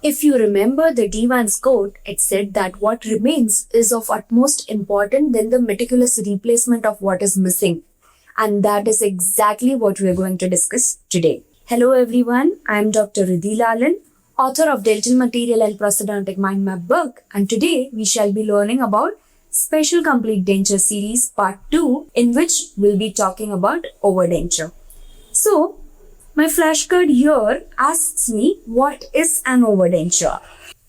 If you remember the Divan's quote, it said that what remains is of utmost importance than the meticulous replacement of what is missing. And that is exactly what we are going to discuss today. Hello everyone, I am Dr. Riddhi Lalan, author of Dental Material and Prosthodontic Mind Map book, and today we shall be learning about Special Complete Denture Series Part 2, in which we'll be talking about overdenture. So, my flashcard here asks me, what is an overdenture?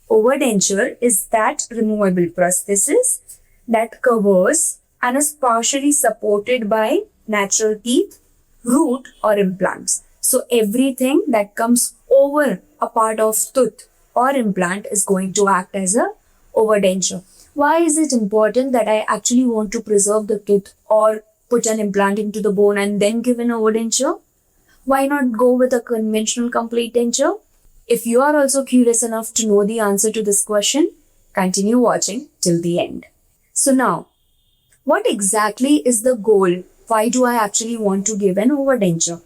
Overdenture is that removable prosthesis that covers and is partially supported by natural teeth, root or implants. So everything that comes over a part of tooth or implant is going to act as a overdenture. Why is it important that I actually want to preserve the tooth or put an implant into the bone and then give an overdenture? Why not go with a conventional complete denture? If you are also curious enough to know the answer to this question, continue watching till the end. So now, what exactly is the goal? Why do I actually want to give an overdenture?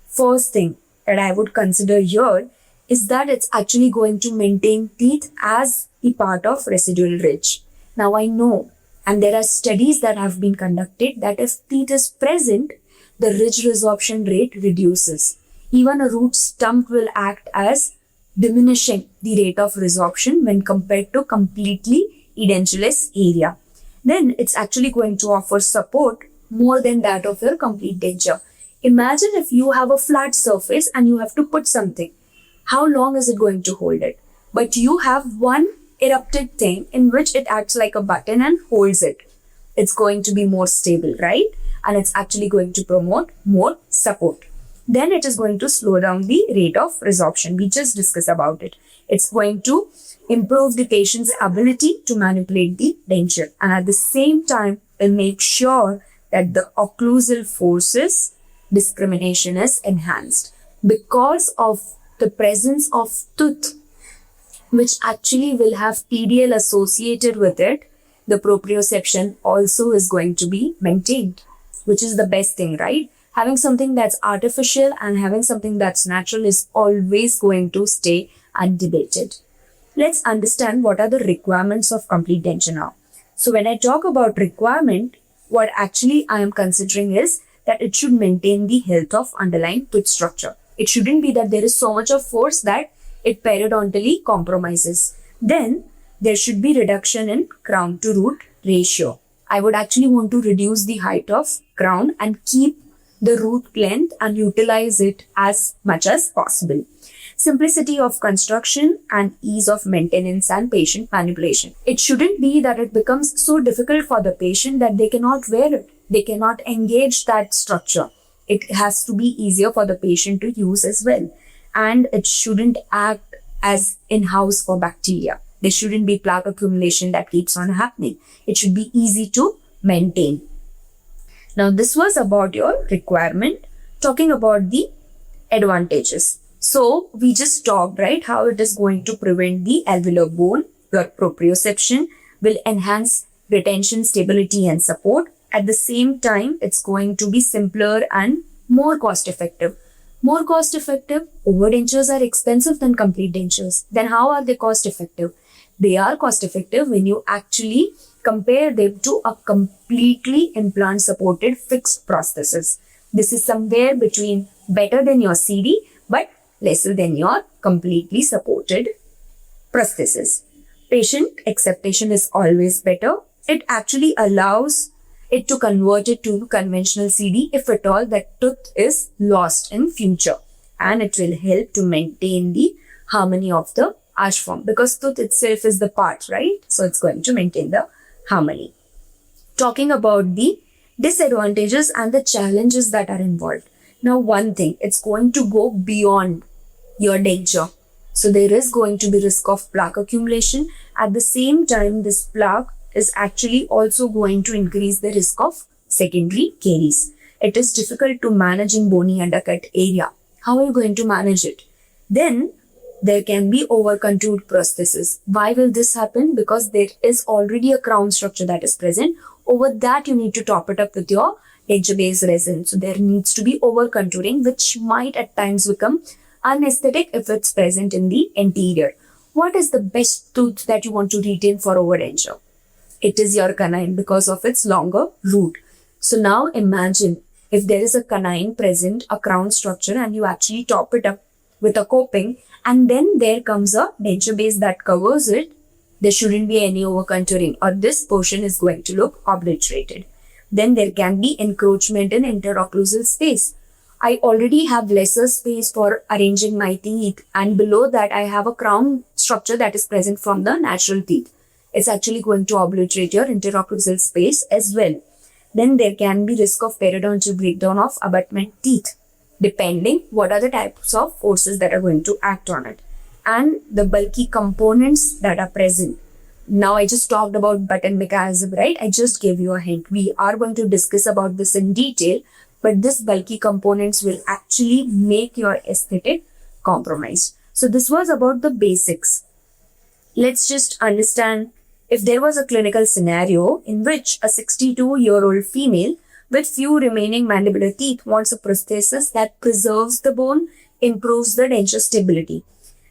First thing that I would consider here is that it's actually going to maintain teeth as a part of residual ridge. Now I know, and there are studies that have been conducted, that if teeth is present, the ridge resorption rate reduces. Even a root stump will act as diminishing the rate of resorption when compared to completely edentulous area. Then it's actually going to offer support more than that of your complete denture. Imagine if you have a flat surface and you have to put something. How long is it going to hold it? But you have one erupted thing in which it acts like a button and holds it. It's going to be more stable, right? And it's actually going to promote more support. Then it is going to slow down the rate of resorption. We just discussed about it. It's going to improve the patient's ability to manipulate the denture, and at the same time will make sure that the occlusal forces discrimination is enhanced. Because of the presence of tooth, which actually will have PDL associated with it, the proprioception also is going to be maintained, which is the best thing, right? Having something that's artificial and having something that's natural is always going to stay undebated. Let's understand what are the requirements of complete denture now. So when I talk about requirement, what actually I am considering is that it should maintain the health of underlying tooth structure. It shouldn't be that there is so much of force that it periodontally compromises. Then there should be reduction in crown to root ratio. I would actually want to reduce the height of crown and keep the root length and utilize it as much as possible. Simplicity of construction and ease of maintenance and patient manipulation. It shouldn't be that it becomes so difficult for the patient that they cannot wear it. They cannot engage that structure. It has to be easier for the patient to use as well. And it shouldn't act as in-house for bacteria. There shouldn't be plaque accumulation that keeps on happening. It should be easy to maintain. Now this was about your requirement. Talking about the advantages. So we just talked, right, how it is going to prevent the alveolar bone. Your proprioception will enhance retention, stability and support. At the same time, it's going to be simpler and more cost effective. More cost effective? Overdentures are expensive than complete dentures. Then how are they cost effective? They are cost effective when you actually compare them to a completely implant supported fixed prosthesis. This is somewhere between better than your CD but lesser than your completely supported prosthesis. Patient acceptation is always better. It actually allows it to convert it to conventional CD if at all that tooth is lost in future, and it will help to maintain the harmony of the arch form because tooth itself is the part, right? So it's going to maintain the harmony. Talking about the disadvantages and the challenges that are involved. Now one thing, it's going to go beyond your denture. So there is going to be risk of plaque accumulation. At the same time, this plaque is actually also going to increase the risk of secondary caries. It is difficult to manage in bony undercut area. How are you going to manage it? Then there can be overcontoured prosthesis. Why will this happen? Because there is already a crown structure that is present. Over that, you need to top it up with your denture-based resin. So there needs to be over-contouring, which might at times become unaesthetic if it's present in the anterior. What is the best tooth that you want to retain for overdenture? It is your canine because of its longer root. So now imagine if there is a canine present, a crown structure, and you actually top it up with a coping, and then there comes a denture base that covers it, there shouldn't be any over-contouring, or this portion is going to look obliterated. Then there can be encroachment in interocclusal space. I already have lesser space for arranging my teeth, and below that I have a crown structure that is present from the natural teeth. It's actually going to obliterate your interocclusal space as well. Then there can be risk of periodontal breakdown of abutment teeth, depending what are the types of forces that are going to act on it and the bulky components that are present. Now I just talked about button mechanism, right? I just gave you a hint. We are going to discuss about this in detail, but this bulky components will actually make your aesthetic compromised. So this was about the basics. Let's just understand if there was a clinical scenario in which a 62-year-old female with few remaining mandibular teeth wants a prosthesis that preserves the bone, improves the denture stability.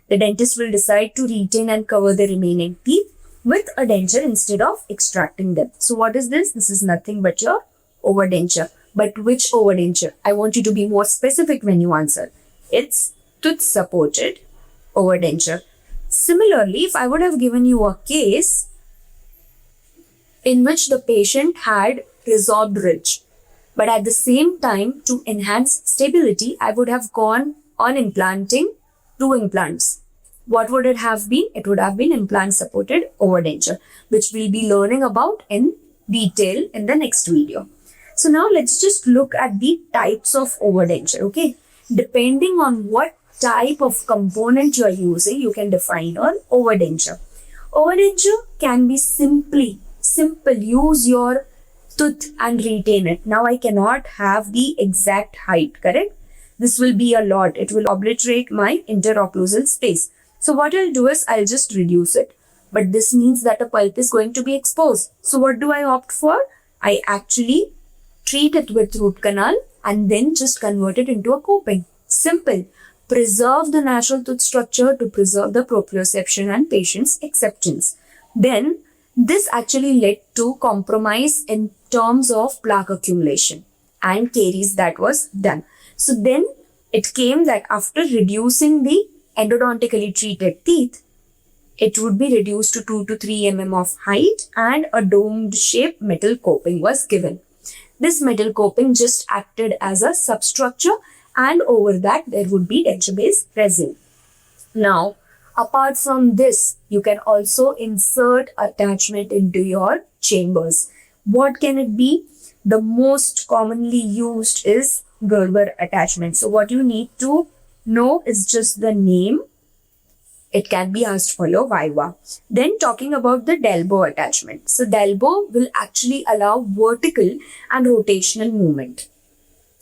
The dentist will decide to retain and cover the remaining teeth with a denture instead of extracting them. So what is this? This is nothing but your overdenture. But which overdenture? I want you to be more specific when you answer. It's tooth-supported overdenture. Similarly, if I would have given you a case in which the patient had resorbed ridge, but at the same time, to enhance stability, I would have gone on implanting 2 implants. What would it have been? It would have been implant-supported overdenture, which we'll be learning about in detail in the next video. So now let's just look at the types of overdenture, okay? Depending on what type of component you are using, you can define your overdenture. Overdenture can be simple. Use your tooth and retain it. Now I cannot have the exact height, correct? This will be a lot. It will obliterate my interocclusal space. So what I'll do is I'll just reduce it. But this means that a pulp is going to be exposed. So what do I opt for? I actually treat it with root canal and then just convert it into a coping. Simple. Preserve the natural tooth structure to preserve the proprioception and patient's acceptance. Then this actually led to compromise in terms of plaque accumulation and caries that was done. So then it came that after reducing the endodontically treated teeth, it would be reduced to 2 to 3 mm of height and a domed shape metal coping was given. This metal coping just acted as a substructure, and over that there would be denture-based resin. Now, apart from this, you can also insert attachment into your chambers. What can it be? The most commonly used is Gerber Attachment. So what you need to know is just the name. It can be asked for your viva. Then talking about the Dalbo Attachment. So Dalbo will actually allow vertical and rotational movement.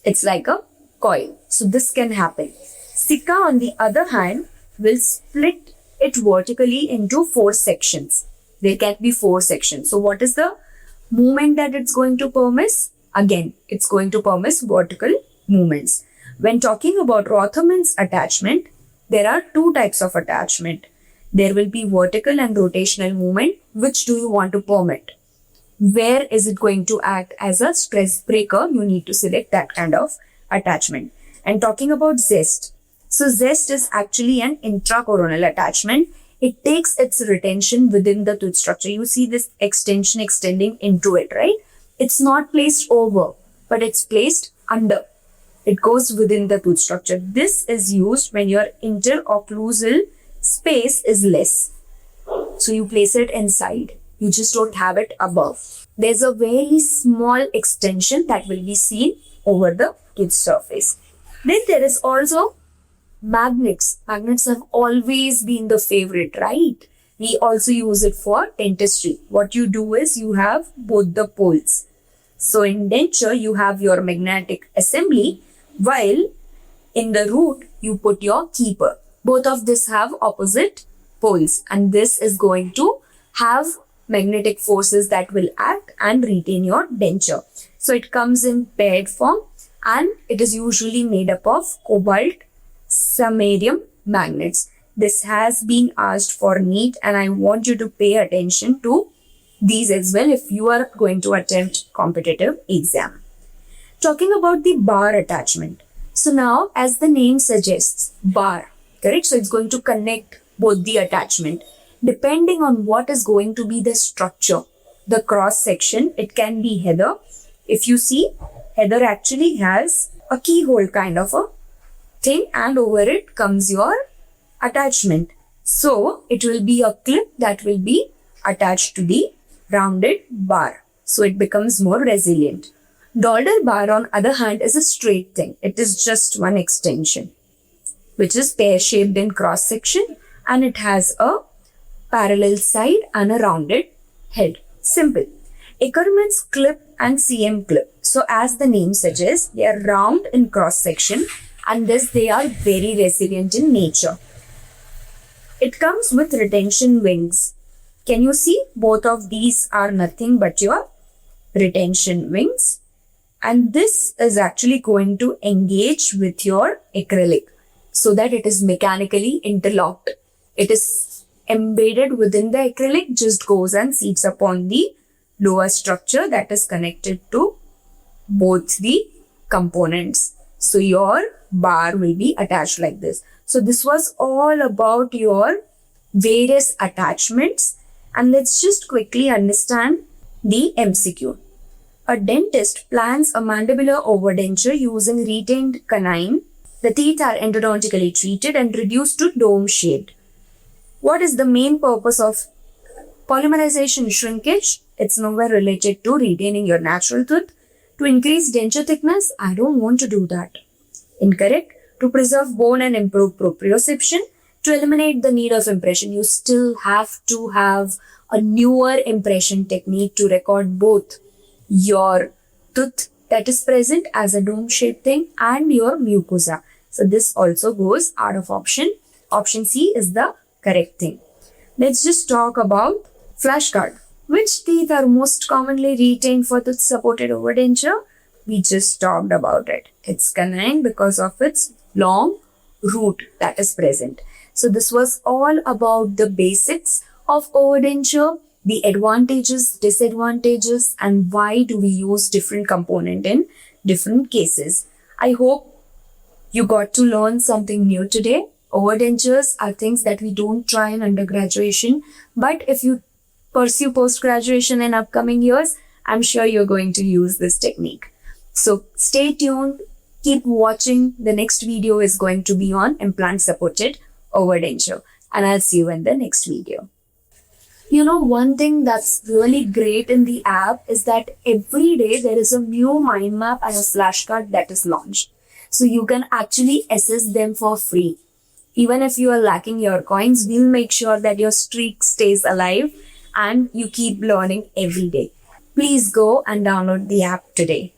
It's like a coil. So this can happen. Sika on the other hand will split it vertically into 4 sections. There can be 4 sections. So what is the movement that it's going to permit? Again, it's going to permit vertical movements. When talking about Rothermann's attachment, there are 2 types of attachment. There will be vertical and rotational movement. Which do you want to permit? Where is it going to act as a stress breaker? You need to select that kind of attachment. And talking about Zest. So Zest is actually an intracoronal attachment. It takes its retention within the tooth structure. You see this extension extending into it, right? It's not placed over, but it's placed under. It goes within the tooth structure. This is used when your interocclusal space is less. So you place it inside. You just don't have it above. There's a very small extension that will be seen over the tooth surface. Then there is also magnets. Magnets have always been the favorite, right? We also use it for dentistry. What you do is you have both the poles. So in denture, you have your magnetic assembly, while in the root, you put your keeper. Both of this have opposite poles, and this is going to have magnetic forces that will act and retain your denture. So it comes in paired form and it is usually made up of cobalt samarium magnets. This has been asked for NEET and I want you to pay attention to these as well if you are going to attempt competitive exam. Talking about the bar attachment. So now, as the name suggests, bar, correct? So it's going to connect both the attachment. Depending on what is going to be the structure, the cross section, it can be heather. If you see, heather actually has a keyhole kind of a thing and over it comes your attachment. So it will be a clip that will be attached to the rounded bar. So it becomes more resilient. Dolder bar on other hand is a straight thing. It is just one extension which is pear-shaped in cross section and it has a parallel side and a rounded head. Simple. Ackermann's clip and CM clip. So as the name suggests, they are round in cross section and thus they are very resilient in nature. It comes with retention wings. Can you see? Both of these are nothing but your retention wings. And this is actually going to engage with your acrylic so that it is mechanically interlocked. It is embedded within the acrylic, just goes and seats upon the lower structure that is connected to both the components. So your bar will be attached like this. So this was all about your various attachments. And let's just quickly understand the MCQ. A dentist plans a mandibular overdenture using retained canine. The teeth are endodontically treated and reduced to dome-shaped. What is the main purpose of polymerization shrinkage? It's nowhere related to retaining your natural tooth. To increase denture thickness, I don't want to do that. Incorrect. To preserve bone and improve proprioception. To eliminate the need of impression, you still have to have a newer impression technique to record both your tooth that is present as a dome-shaped thing and your mucosa. So this also goes out of option. Option C is the correct thing. Let's just talk about flashcard. Which teeth are most commonly retained for tooth-supported overdenture? We just talked about it. It's canine because of its long root that is present. So this was all about the basics of overdenture, the advantages, disadvantages, and why do we use different component in different cases. I hope you got to learn something new today. Overdentures are things that we don't try in undergraduation, but if you pursue post-graduation in upcoming years, I'm sure you're going to use this technique. So stay tuned, keep watching. The next video is going to be on implant-supported overdenture, and I'll see you in the next video. You know, one thing that's really great in the app is that every day there is a new mind map and a flashcard that is launched. So you can actually assess them for free. Even if you are lacking your coins, we'll make sure that your streak stays alive and you keep learning every day. Please go and download the app today.